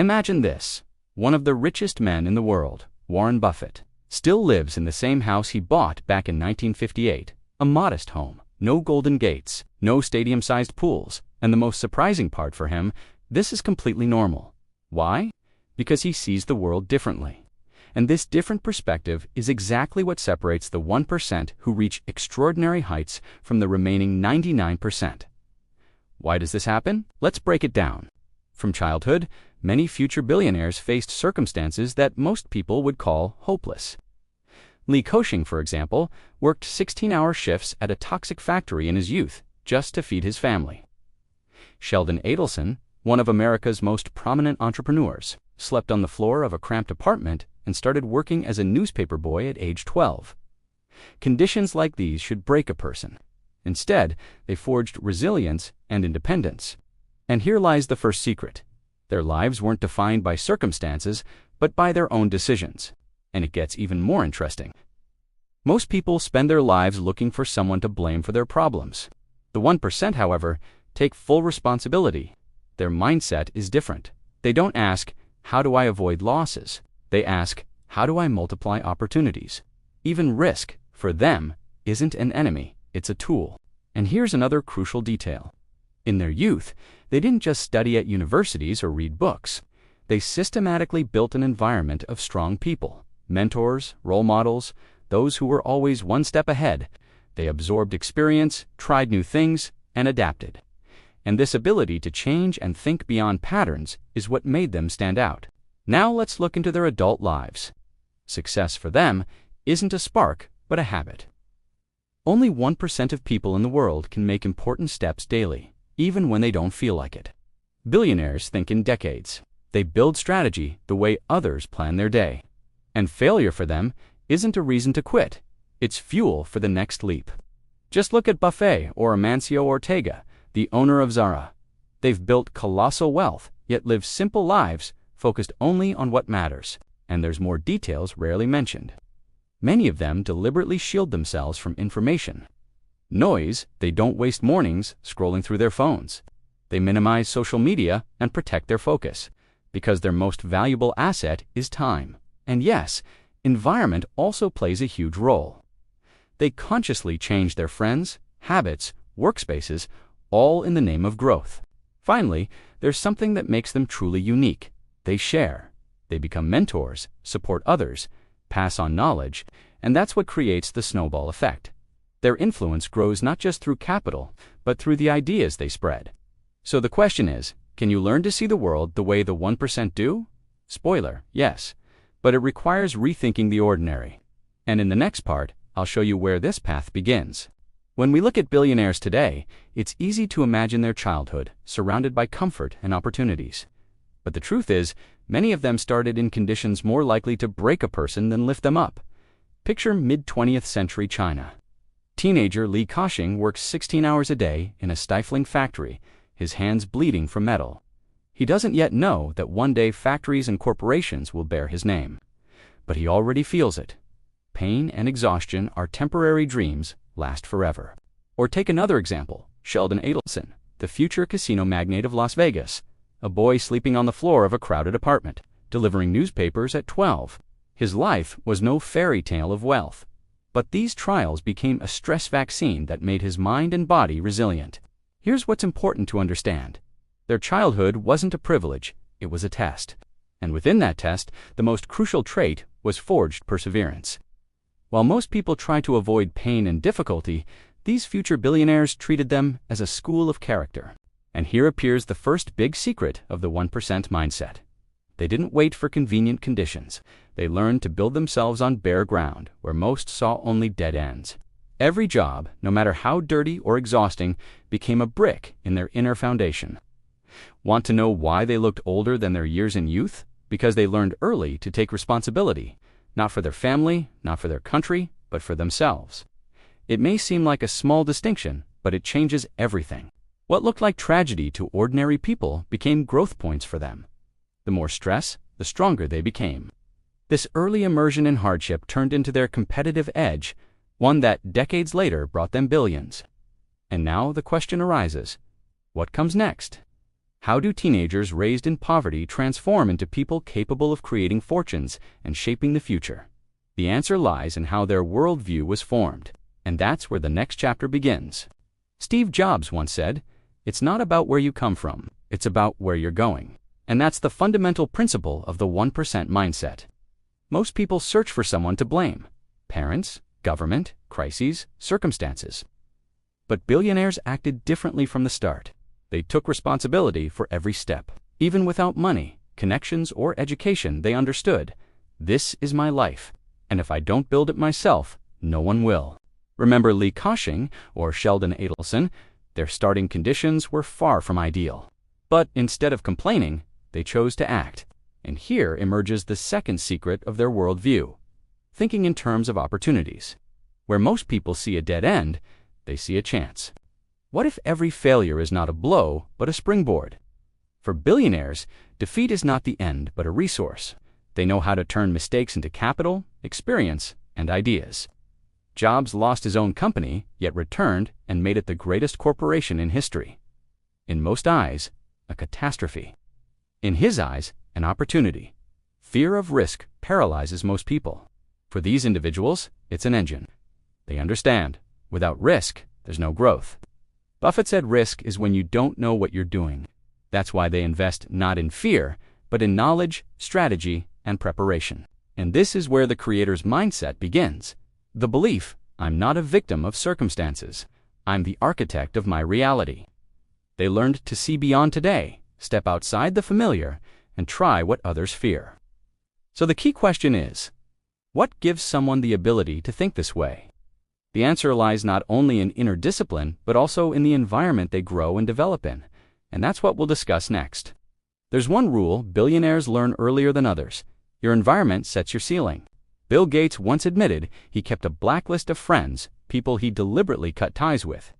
Imagine this. One of the richest men in the world, Warren Buffett, still lives in the same house he bought back in 1958, a modest home, no golden gates, no stadium-sized pools, and the most surprising part for him, this is completely normal. Why? Because he sees the world differently. And this different perspective is exactly what separates the 1% who reach extraordinary heights from the remaining 99%. Why does this happen? Let's break it down. From childhood, many future billionaires faced circumstances that most people would call hopeless. Li Ka-shing, for example, worked 16-hour shifts at a toxic factory in his youth just to feed his family. Sheldon Adelson, one of America's most prominent entrepreneurs, slept on the floor of a cramped apartment and started working as a newspaper boy at age 12. Conditions like these should break a person. Instead, they forged resilience and independence. And here lies the first secret. Their lives weren't defined by circumstances, but by their own decisions. And it gets even more interesting. Most people spend their lives looking for someone to blame for their problems. The 1%, however, take full responsibility. Their mindset is different. They don't ask, how do I avoid losses? They ask, how do I multiply opportunities? Even risk, for them, isn't an enemy, it's a tool. And here's another crucial detail. In their youth, they didn't just study at universities or read books. They systematically built an environment of strong people, mentors, role models, those who were always one step ahead. They absorbed experience, tried new things, and adapted. And this ability to change and think beyond patterns is what made them stand out. Now let's look into their adult lives. Success for them isn't a spark, but a habit. Only 1% of people in the world can make important steps daily, even when they don't feel like it. Billionaires think in decades. They build strategy the way others plan their day. And failure for them isn't a reason to quit. It's fuel for the next leap. Just look at Buffett or Amancio Ortega, the owner of Zara. They've built colossal wealth, yet live simple lives focused only on what matters. And there's more details rarely mentioned. Many of them deliberately shield themselves from information. Noise, they don't waste mornings scrolling through their phones. They minimize social media and protect their focus, because their most valuable asset is time. And yes, environment also plays a huge role. They consciously change their friends, habits, workspaces, all in the name of growth. Finally, there's something that makes them truly unique. They share. They become mentors, support others, pass on knowledge, and that's what creates the snowball effect. Their influence grows not just through capital, but through the ideas they spread. So the question is, can you learn to see the world the way the 1% do? Spoiler, yes, but it requires rethinking the ordinary. And in the next part, I'll show you where this path begins. When we look at billionaires today, it's easy to imagine their childhood surrounded by comfort and opportunities. But the truth is, many of them started in conditions more likely to break a person than lift them up. Picture mid-20th century China. Teenager Li Ka-shing works 16 hours a day in a stifling factory, his hands bleeding from metal. He doesn't yet know that one day factories and corporations will bear his name. But he already feels it. Pain and exhaustion are temporary dreams, last forever. Or take another example, Sheldon Adelson, the future casino magnate of Las Vegas. A boy sleeping on the floor of a crowded apartment, delivering newspapers at 12. His life was no fairy tale of wealth. But these trials became a stress vaccine that made his mind and body resilient. Here's what's important to understand. Their childhood wasn't a privilege, it was a test. And within that test, the most crucial trait was forged perseverance. While most people try to avoid pain and difficulty, these future billionaires treated them as a school of character. And here appears the first big secret of the 1% mindset. They didn't wait for convenient conditions. They learned to build themselves on bare ground, where most saw only dead ends. Every job, no matter how dirty or exhausting, became a brick in their inner foundation. Want to know why they looked older than their years in youth? Because they learned early to take responsibility, not for their family, not for their country, but for themselves. It may seem like a small distinction, but it changes everything. What looked like tragedy to ordinary people became growth points for them. The more stress, the stronger they became. This early immersion in hardship turned into their competitive edge, one that decades later brought them billions. And now the question arises, what comes next? How do teenagers raised in poverty transform into people capable of creating fortunes and shaping the future? The answer lies in how their worldview was formed, and that's where the next chapter begins. Steve Jobs once said, "It's not about where you come from, it's about where you're going." And that's the fundamental principle of the 1% mindset. Most people search for someone to blame: parents, government, crises, circumstances. But billionaires acted differently from the start. They took responsibility for every step. Even without money, connections, or education, they understood, this is my life, and if I don't build it myself, no one will. Remember Lee Cushing or Sheldon Adelson? Their starting conditions were far from ideal. But instead of complaining, they chose to act. And here emerges the second secret of their worldview: thinking in terms of opportunities. Where most people see a dead end, they see a chance. What if every failure is not a blow, but a springboard? For billionaires, defeat is not the end, but a resource. They know how to turn mistakes into capital, experience, and ideas. Jobs lost his own company, yet returned and made it the greatest corporation in history. In most eyes, a catastrophe. In his eyes, an opportunity. Fear of risk paralyzes most people. For these individuals, it's an engine. They understand, without risk, there's no growth. Buffett said risk is when you don't know what you're doing. That's why they invest not in fear, but in knowledge, strategy, and preparation. And this is where the creator's mindset begins. The belief, I'm not a victim of circumstances. I'm the architect of my reality. They learned to see beyond today, step outside the familiar, and try what others fear. So the key question is, what gives someone the ability to think this way? The answer lies not only in inner discipline, but also in the environment they grow and develop in. And that's what we'll discuss next. There's one rule billionaires learn earlier than others: your environment sets your ceiling. Bill Gates once admitted he kept a blacklist of friends, people he deliberately cut ties with.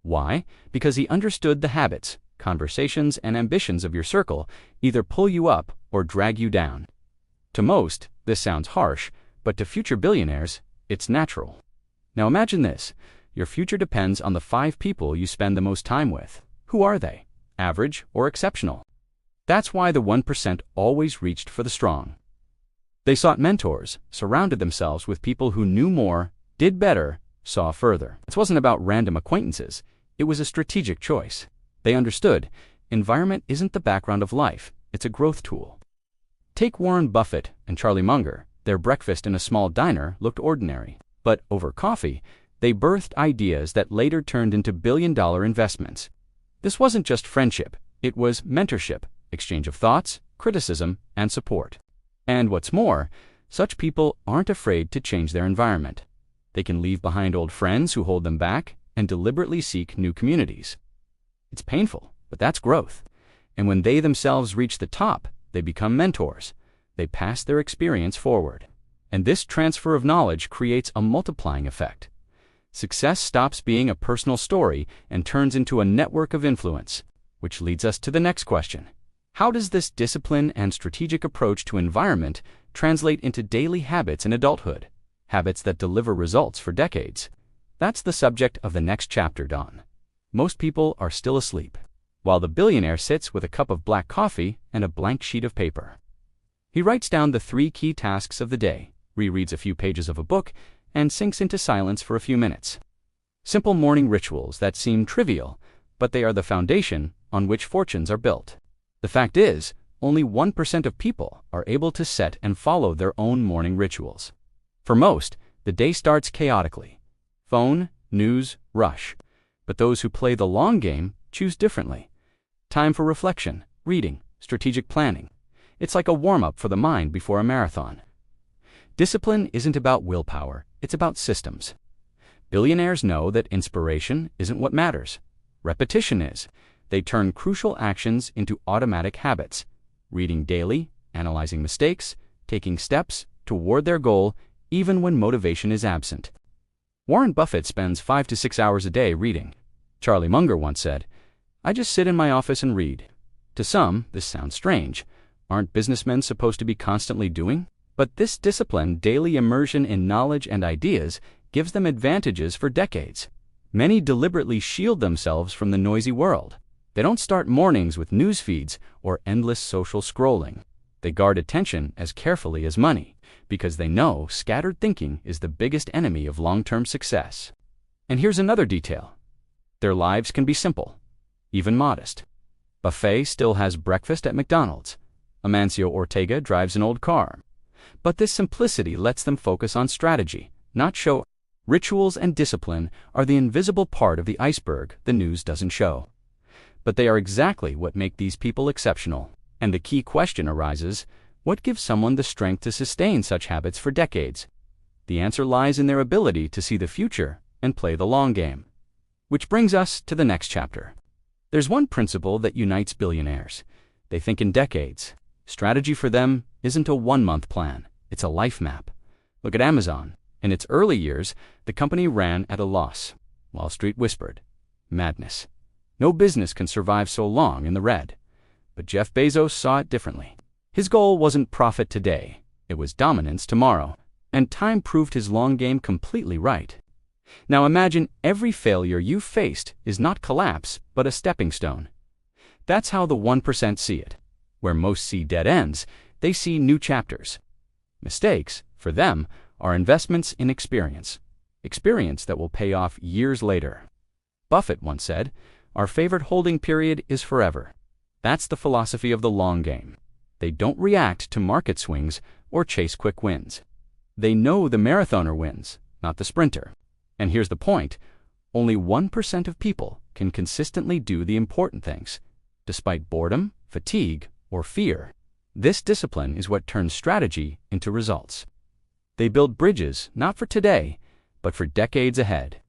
Why? Because he understood the habits, conversations, and ambitions of your circle either pull you up or drag you down. To most, this sounds harsh, but to future billionaires, it's natural. Now imagine this: your future depends on the 5 people you spend the most time with. Who are they? Average or exceptional? That's why the 1% always reached for the strong. They sought mentors, surrounded themselves with people who knew more, did better, saw further. This wasn't about random acquaintances. It was a strategic choice. They understood, environment isn't the background of life, it's a growth tool. Take Warren Buffett and Charlie Munger. Their breakfast in a small diner looked ordinary. But over coffee, they birthed ideas that later turned into billion-dollar investments. This wasn't just friendship, it was mentorship, exchange of thoughts, criticism, and support. And what's more, such people aren't afraid to change their environment. They can leave behind old friends who hold them back and deliberately seek new communities. It's painful, but that's growth. And when they themselves reach the top, they become mentors. They pass their experience forward. And this transfer of knowledge creates a multiplying effect. Success stops being a personal story and turns into a network of influence, which leads us to the next question. How does this discipline and strategic approach to environment translate into daily habits in adulthood? Habits that deliver results for decades. That's the subject of the next chapter, Don. Most people are still asleep, while the billionaire sits with a cup of black coffee and a blank sheet of paper. He writes down the 3 key tasks of the day, rereads a few pages of a book, and sinks into silence for a few minutes. Simple morning rituals that seem trivial, but they are the foundation on which fortunes are built. The fact is, only 1% of people are able to set and follow their own morning rituals. For most, the day starts chaotically. Phone, news, rush. But those who play the long game choose differently. Time for reflection, reading, strategic planning. It's like a warm-up for the mind before a marathon. Discipline isn't about willpower, it's about systems. Billionaires know that inspiration isn't what matters. Repetition is. They turn crucial actions into automatic habits. Reading daily, analyzing mistakes, taking steps toward their goal, even when motivation is absent. Warren Buffett spends 5 to 6 hours a day reading. Charlie Munger once said, "I just sit in my office and read." To some, this sounds strange. Aren't businessmen supposed to be constantly doing? But this disciplined daily immersion in knowledge and ideas gives them advantages for decades. Many deliberately shield themselves from the noisy world. They don't start mornings with news feeds or endless social scrolling. They guard attention as carefully as money, because they know scattered thinking is the biggest enemy of long-term success. And here's another detail. Their lives can be simple, even modest. Buffett still has breakfast at McDonald's. Amancio Ortega drives an old car. But this simplicity lets them focus on strategy, not show. Rituals and discipline are the invisible part of the iceberg the news doesn't show. But they are exactly what make these people exceptional. And the key question arises, what gives someone the strength to sustain such habits for decades? The answer lies in their ability to see the future and play the long game. Which brings us to the next chapter. There's one principle that unites billionaires. They think in decades. Strategy for them isn't a one-month plan, it's a life map. Look at Amazon. In its early years, the company ran at a loss. Wall Street whispered, madness. No business can survive so long in the red. But Jeff Bezos saw it differently. His goal wasn't profit today, it was dominance tomorrow. And time proved his long game completely right. Now imagine every failure you faced is not collapse, but a stepping stone. That's how the 1% see it. Where most see dead ends, they see new chapters. Mistakes, for them, are investments in experience. Experience that will pay off years later. Buffett once said, "Our favorite holding period is forever." That's the philosophy of the long game. They don't react to market swings or chase quick wins. They know the marathoner wins, not the sprinter. And here's the point, only 1% of people can consistently do the important things, despite boredom, fatigue, or fear. This discipline is what turns strategy into results. They build bridges, not for today, but for decades ahead.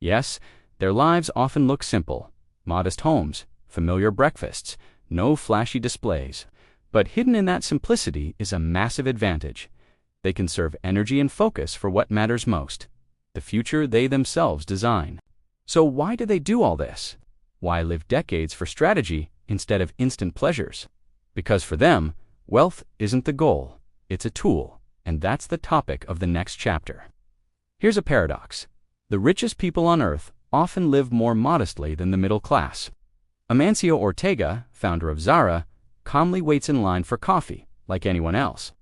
Yes, their lives often look simple. Modest homes, familiar breakfasts, no flashy displays. But hidden in that simplicity is a massive advantage. They conserve energy and focus for what matters most, the future they themselves design. So why do they do all this? Why live decades for strategy instead of instant pleasures? Because for them, wealth isn't the goal, it's a tool. And that's the topic of the next chapter. Here's a paradox. The richest people on earth often live more modestly than the middle class. Amancio Ortega, founder of Zara, calmly waits in line for coffee, like anyone else.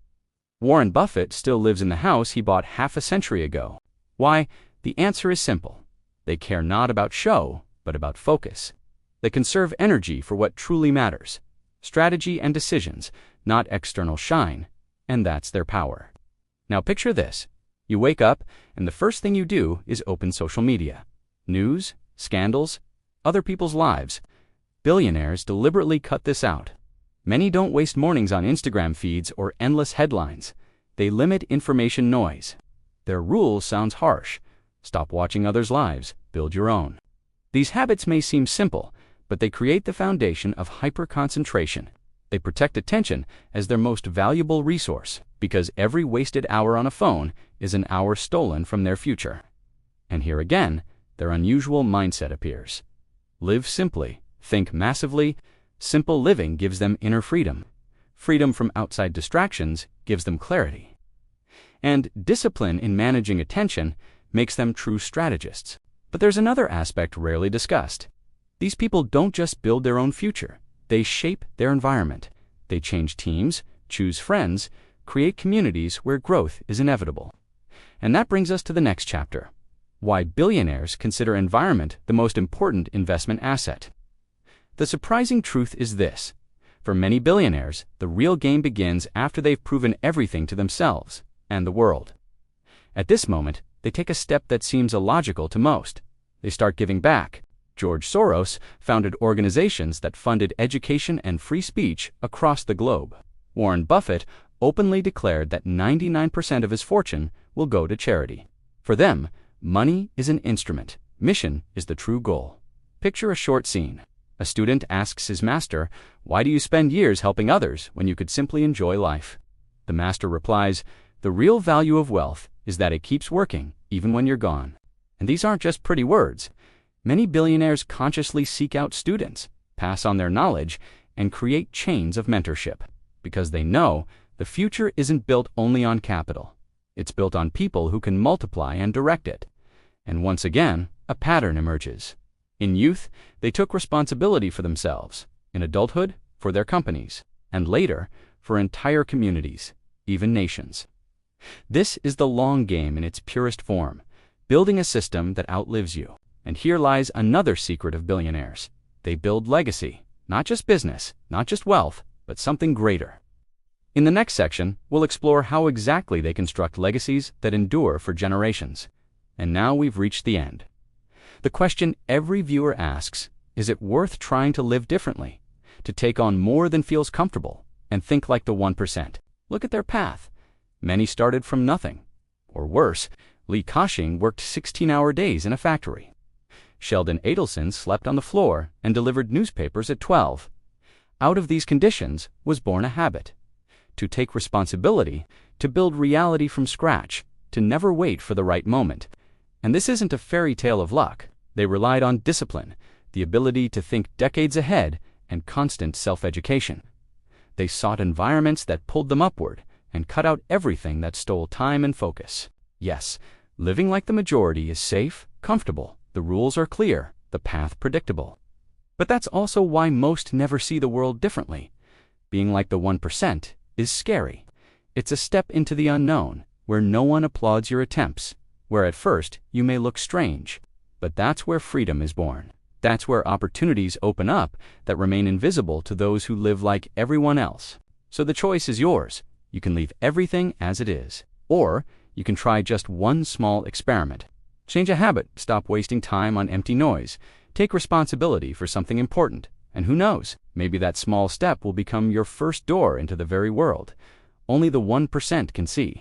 Warren Buffett still lives in the house he bought half a century ago. Why? The answer is simple. They care not about show, but about focus. They conserve energy for what truly matters. Strategy and decisions, not external shine. And that's their power. Now picture this. You wake up, and the first thing you do is open social media. News, scandals, other people's lives. Billionaires deliberately cut this out. Many don't waste mornings on Instagram feeds or endless headlines. They limit information noise. Their rule sounds harsh. Stop watching others' lives, build your own. These habits may seem simple, but they create the foundation of hyper-concentration. They protect attention as their most valuable resource, because every wasted hour on a phone is an hour stolen from their future. And here again, their unusual mindset appears. Live simply, think massively. Simple living gives them inner freedom. Freedom from outside distractions gives them clarity. And discipline in managing attention makes them true strategists. But there's another aspect rarely discussed. These people don't just build their own future. They shape their environment. They change teams, choose friends, create communities where growth is inevitable. And that brings us to the next chapter. Why billionaires consider environment the most important investment asset. The surprising truth is this. For many billionaires, the real game begins after they've proven everything to themselves and the world. At this moment, they take a step that seems illogical to most. They start giving back. George Soros founded organizations that funded education and free speech across the globe. Warren Buffett openly declared that 99% of his fortune will go to charity. For them, money is an instrument. Mission is the true goal. Picture a short scene. A student asks his master, "Why do you spend years helping others when you could simply enjoy life?" The master replies, "The real value of wealth is that it keeps working even when you're gone." And these aren't just pretty words. Many billionaires consciously seek out students, pass on their knowledge, and create chains of mentorship, because they know the future isn't built only on capital. It's built on people who can multiply and direct it. And once again, a pattern emerges. In youth, they took responsibility for themselves. In adulthood, for their companies. And later, for entire communities, even nations. This is the long game in its purest form, building a system that outlives you. And here lies another secret of billionaires. They build legacy, not just business, not just wealth, but something greater. In the next section, we'll explore how exactly they construct legacies that endure for generations. And now we've reached the end. The question every viewer asks, is it worth trying to live differently, to take on more than feels comfortable, and think like the 1%? Look at their path. Many started from nothing. Or worse, Li Ka-shing worked 16-hour days in a factory. Sheldon Adelson slept on the floor and delivered newspapers at 12. Out of these conditions was born a habit. To take responsibility, to build reality from scratch, to never wait for the right moment. And this isn't a fairy tale of luck. They relied on discipline, the ability to think decades ahead, and constant self-education. They sought environments that pulled them upward and cut out everything that stole time and focus. Yes, living like the majority is safe, comfortable, the rules are clear, the path predictable. But that's also why most never see the world differently. Being like the 1% is scary. It's a step into the unknown, where no one applauds your attempts, where at first you may look strange. But that's where freedom is born. That's where opportunities open up that remain invisible to those who live like everyone else. So the choice is yours. You can leave everything as it is. Or you can try just one small experiment. Change a habit, stop wasting time on empty noise. Take responsibility for something important. And who knows, maybe that small step will become your first door into the very world only the 1% can see.